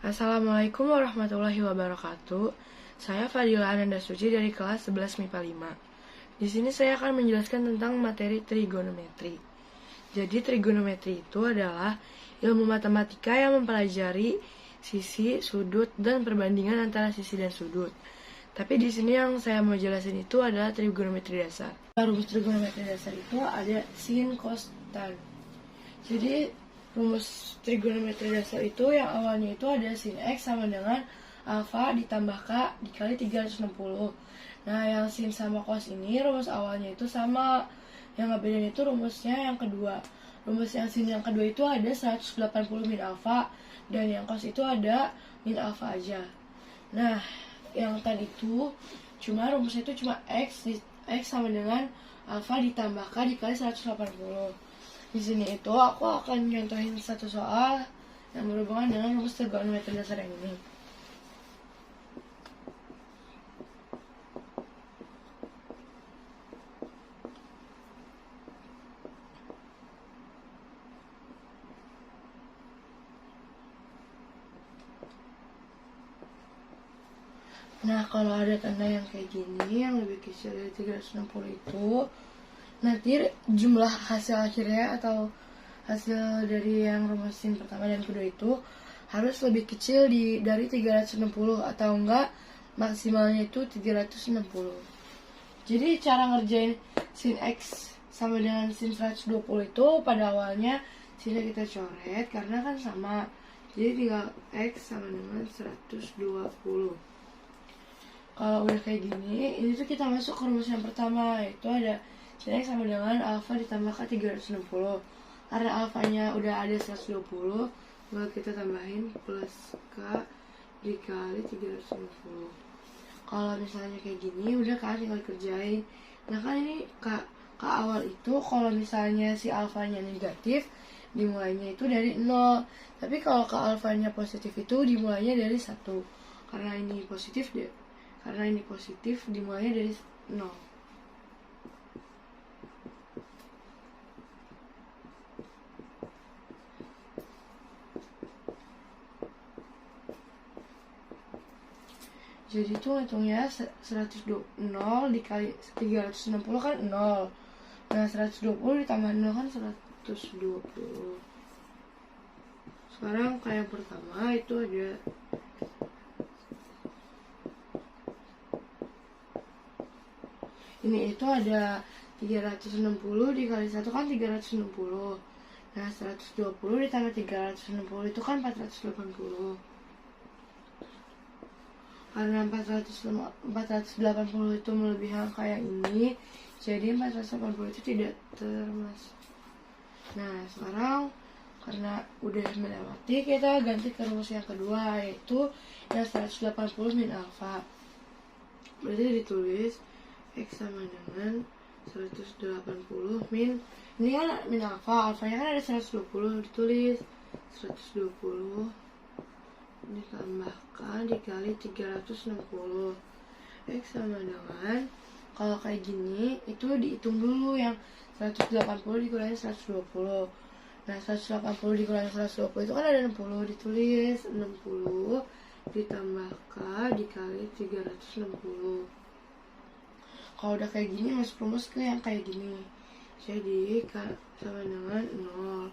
Assalamualaikum warahmatullahi wabarakatuh. Saya Fadila Ananda Suci dari kelas 11 MIPA 5. Di sini saya akan menjelaskan tentang materi trigonometri. Jadi trigonometri itu adalah ilmu matematika yang mempelajari sisi, sudut, dan perbandingan antara sisi dan sudut. Tapi di sini yang saya mau jelasin itu adalah trigonometri dasar. Rumus trigonometri dasar itu ada sin, cos, tan. Jadi rumus trigonometri dasar itu yang awalnya itu ada sin X sama dengan alfa ditambah K dikali 360. Nah, yang sin sama cos ini rumus awalnya itu sama. Yang ngebedain itu rumusnya yang kedua. Rumus yang sin yang kedua itu ada 180 min alfa, dan yang cos itu ada min alfa aja. Nah, yang tan itu rumusnya itu cuma X sama dengan alfa ditambah K dikali 180. Di sini itu aku akan nyontohin satu soal yang berhubungan dengan rumus trigonometri dasar yang ini. Nah, kalau ada tanda yang kayak gini, yang lebih kecil dari 360 itu, nanti jumlah hasil akhirnya atau hasil dari yang rumus sin pertama dan kedua itu harus lebih kecil dari 360 atau enggak maksimalnya itu 360. Jadi cara ngerjain sin X sama dengan sin 120 itu pada awalnya sinnya kita coret karena kan sama. Jadi tinggal X sama dengan 120. Kalau udah kayak gini, ini tuh kita masuk ke rumus yang pertama, yaitu ada sin X sama dengan alfa ditambah K 360. Karena alfanya udah ada 120, maka kita tambahin plus K dikali 360. Kalau misalnya kayak gini, udah kan tinggal kerjain. Nah kan ini K awal itu, kalau misalnya si alfanya negatif, dimulainya itu dari 0. Tapi kalau K alfanya positif itu dimulainya dari 1. Karena ini positif dimulainya dari 0. Jadi itu hitungnya 0 dikali 360 kan 0. Nah 120 ditambah 0 kan 120. Sekarang kayak pertama itu ada ini itu ada 360 dikali 1 kan 360. Nah 120 ditambah 360 itu kan 480. Karena 480 itu melebihi angka yang ini, jadi 480 itu tidak termasuk. Nah sekarang karena udah melewati, kita ganti ke rumus yang kedua, yaitu yang 180 min alfa. Berarti ditulis X sama dengan 180 min, ini kan min alfa, alfanya kan ada 120, ditulis 120 ditambahkan dikali 360. X sama dengan, kalau kayak gini itu dihitung dulu yang 180 dikurangi 120. Nah 180 dikurangi 120 itu kan ada 60, ditulis 60 ditambahkan dikali 360. Kalau udah kayak gini masuk rumus ke yang kayak gini. Jadi K sama dengan 0,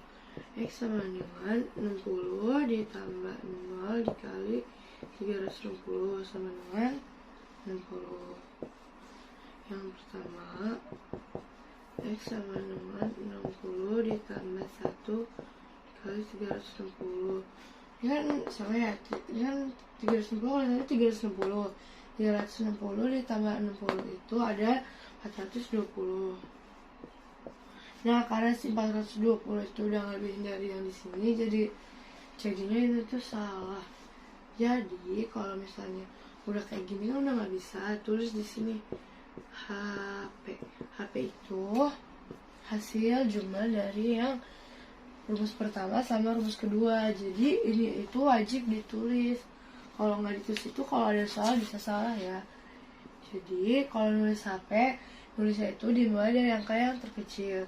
X sama dengan 60 ditambah 0 dikali 360 sama dengan 60. Yang pertama X sama dengan 60 ditambah 1 dikali 360. Ini kan sama ya, ini kan 360 kalau tadi 360. 360 ditambah 60 itu ada 420. Nah karena si 420 itu udah ngelebihin dari yang di sini, jadinya itu tuh salah. Jadi kalau misalnya udah kayak gini kan udah nggak bisa tulis di sini HP itu hasil jumlah dari yang rumus pertama sama rumus kedua. Jadi ini itu wajib ditulis. Kalau nggak ditulis itu kalau ada salah bisa salah ya. Jadi kalau nulis HP, nulisnya itu dimulai dari angka yang terkecil.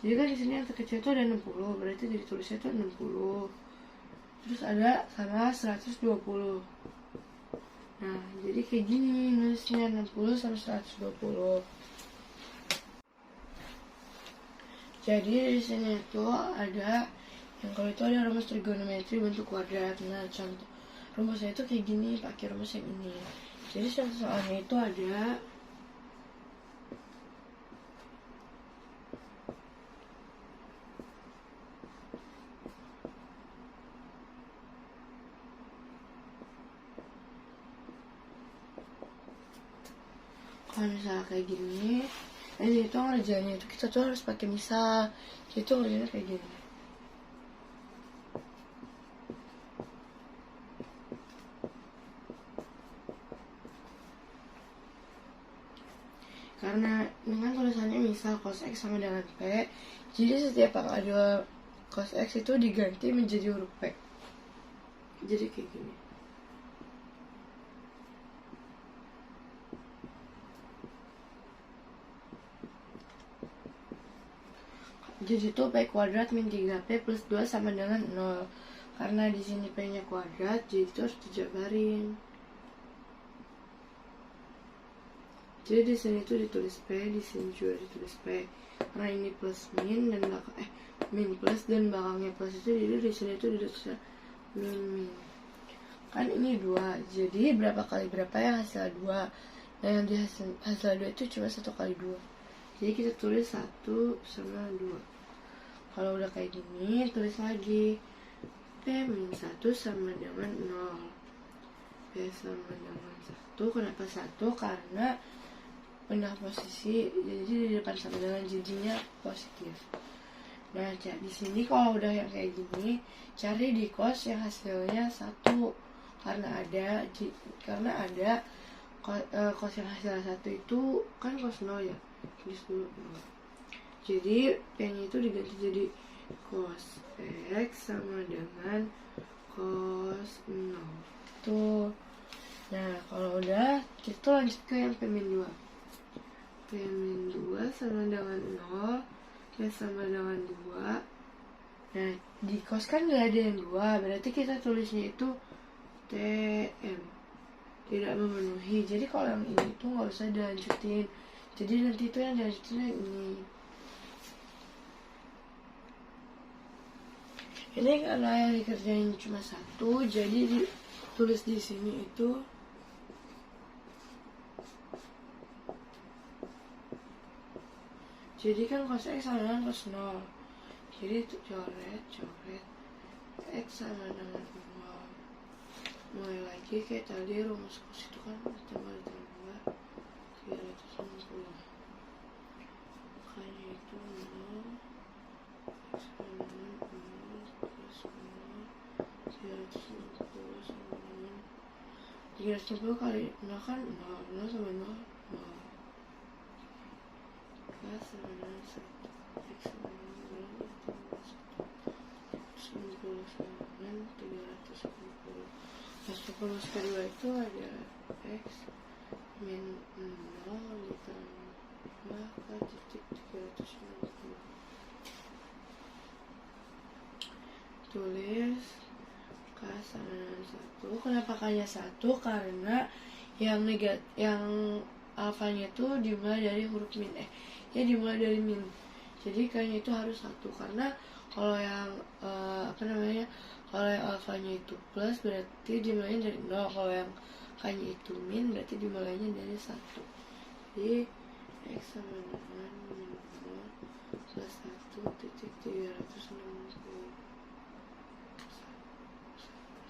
Jadi kan di sini yang terkecil itu ada 60, berarti ditulisnya itu 60. terus ada sama 120. Nah, jadi kayak gini nulisnya 60 sama 120. Jadi di sini itu ada yang kalau itu ada rumus trigonometri bentuk kuadrat. Nah, contoh rumusnya itu kayak gini, pakai rumus yang ini. Jadi contoh soalnya itu ada kalau misalnya kayak gini, ini itu ngerjainnya itu kita tuh harus pakai misal. Jadi itu ngerjainnya kayak gini. Karena dengan tulisannya misal cos X sama dengan P, jadi setiap ada cos X itu diganti menjadi huruf P. Jadi kayak gini. Jadi itu P kuadrat min 3P plus 2 sama dengan 0. Karena di sini P-nya kuadrat, jadi itu harus dijabarin. Jadi di sini tuh ditulis P, di sini juga ditulis P. Karena ini plus min dan belakang min plus dan belakangnya plus itu, jadi di sini tuh ditulis min. Kan ini 2. Jadi berapa kali berapa yang hasil 2? Nah, yang di hasil 2 itu cuma 1 kali 2. Jadi kita tulis 1 sama 2. Kalau udah kayak gini, tulis lagi P min 1 sama dengan 0. P sama dengan 1. Kenapa 1? Karena pindah posisi, jadi di depan sama dengan jadinya positif. Nah, di sini kalau udah yang kayak gini, cari di cos yang hasilnya 1. Karena ada cos yang hasilnya 1 itu kan cos 0 ya. Tulis dulu 0. Jadi P-nya itu diganti jadi cos X sama dengan cos 0. Tuh. Nah, kalau udah, kita lanjut ke yang P-2. P-2 sama dengan 0, P sama dengan 2. Nah, di cos kan gak ada yang 2, berarti kita tulisnya itu TM, tidak memenuhi. Jadi kalau yang ini tuh gak usah dilanjutin, jadi nanti itu yang dilanjutin yang ini. Ini karena yang dikerjain cuma 1, jadi ditulis di sini itu jadi kan cos X sama dengan cos 0. Jadi itu coret X sama dengan 0. Mulai lagi kayak tadi rumus cos itu kan tambah 360. Makanya itu 0 X sama dengan 0 plus 0 360 sama dengan 360 kali 0 kan 0 sama 0 sama dengan 1 X sama dengan 90 sama dengan 360. Nah, 10 kedua itu ada X min 0 ditambah ke titik 360. Tulis K sama dengan 1. Kenapa K-nya 1? Karena yang alfanya itu dimulai dari huruf min, dimulai dari min. Jadi K-nya itu harus 1. Karena kalau yang kalau yang alfanya itu plus berarti dimulainya dari 0. Kalau yang K-nya itu min berarti dimulainya dari 1. Jadi X sama dengan min 0 plus 1 titik 360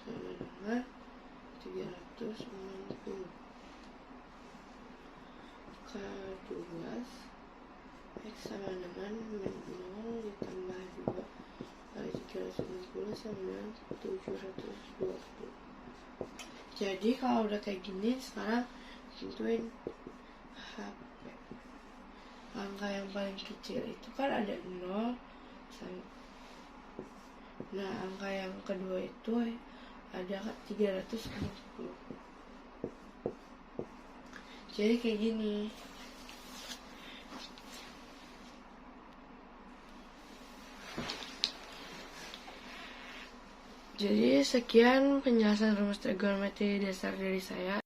sama dengan 360. K2 X sama dengan min 0 ditambah 2 kali 360 sama dengan 720. Jadi kalau udah kayak gini, sekarang tentuin HP. Angka yang paling kecil itu kan ada 0 sama. Nah, angka yang kedua itu ada 360. Jadi kayak gini. Jadi sekian penjelasan rumus trigonometri dasar dari saya.